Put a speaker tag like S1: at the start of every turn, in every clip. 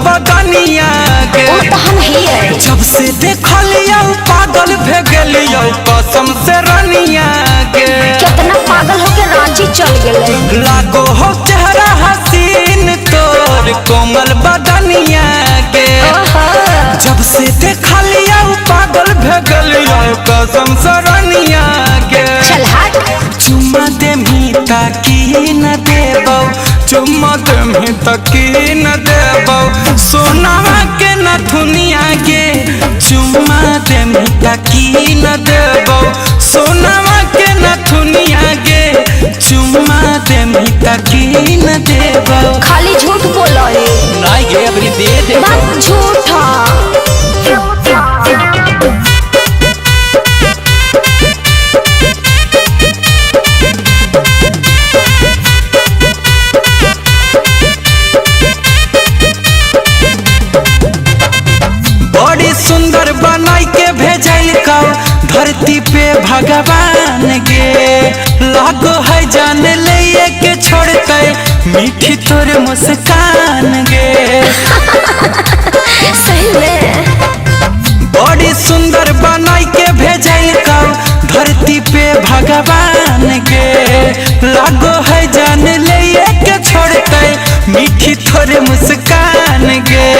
S1: बदनिया के जब से देखलिया पागल भे गेलियो कसम से रनिया के
S2: कितना पागल होके रांची चल गेले।
S1: लागो हो चेहरा हसीन तोर कोमल बदनिया के जब से देखलिया पागल भे गेलियो कसम से रनिया के
S2: चल हट।
S1: चुम्मा दे मीता की न देबो चुम्मा दे मीता की न देबो सोनावा के नथुनिया के चुम्मा दे मीता की न देबो सोनावा के नथुनिया के चुम्मा दे मीता की न देबो।
S2: खाली झूठ बोलो है।
S1: नहीं गे अबरी दे दे
S2: बात झूठा।
S1: बड़ी सुंदर बनाई के भेजल का धरती पे भगवान गे लागो है जान ले के छोड़ते मीठी तोर मुस्कान गे
S2: सही में
S1: बड़ी सुंदर बनाई के भेजल का धरती पे भगवान गे लागो है जान ले के छोड़ते मीठी तोर मुस्कान गे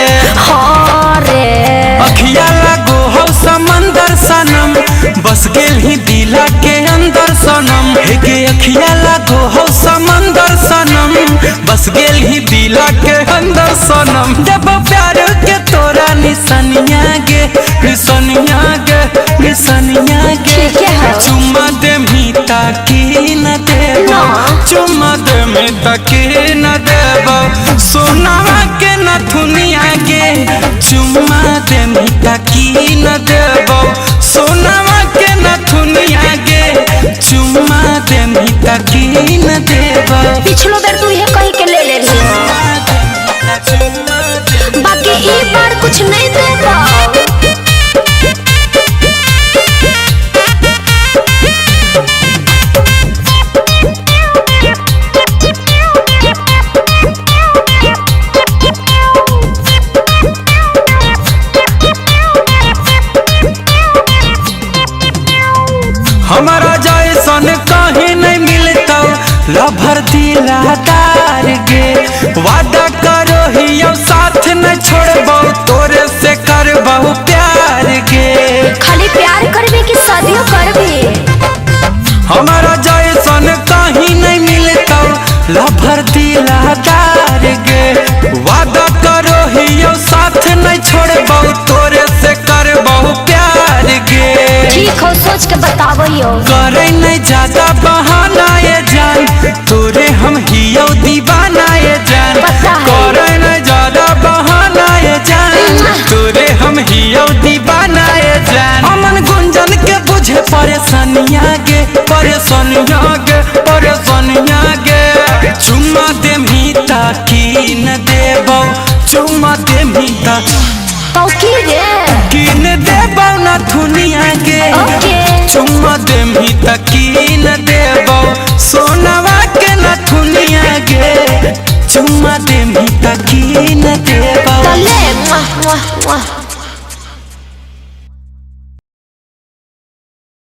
S1: अखिया लागो हो समंदर सनम बस गेल ही दिला के अंदर सनम हे अखिया लागो हो समंदर सनम बस गेल ही दिला के अंदर सनम जब प्यार के तोरा निसनिया गे निसनिया गे निसनिया गे चुम्मा दे मीता की न देबो चुम्मा दे मीता की न देबो सोनावा के नथुनिया गे चुम्मा दे मीता की न देबो सोनावा के नथुनिया गे चुम्मा दे मीता की न देबो।
S2: पिछलो बार तू ये कही के ले ले बाकी ई बार कुछ नहीं देबो।
S1: हमारा जैसन कहीं नहीं मिलता लभर दिलादार गे वादा करो ही साथ न छोड़बो तोरे से करबो प्यार गे
S2: खाली प्यार करबे कि शादियों करबे।
S1: हमारा जैसन कहीं नहीं मिलता लभर दिलादार गे वादा करो ही साथ न छोड़बो तोरे से करबो प्यार गे
S2: ठीक हो सोच के बतावो यो
S1: करे नहीं ज्यादा बहाना ये जान तोरे हम हियो दीवाना ये जान करे नहीं ज्यादा बहाना ये जान तोरे हम हियो दीवाना ये जान अमन गुंजन के बुझे परेशानियां गे परेशानियां गे परेशानियां गे चुम्मा दे मीता की न देबो चुम्मा दे मीता
S2: तो की रे
S1: कीन देबो नथुनिया गे चुम्मा दे मीता की न देबो सोनावा के नथुनिया गे चुम्मा दे मीता की न देबो।
S2: ले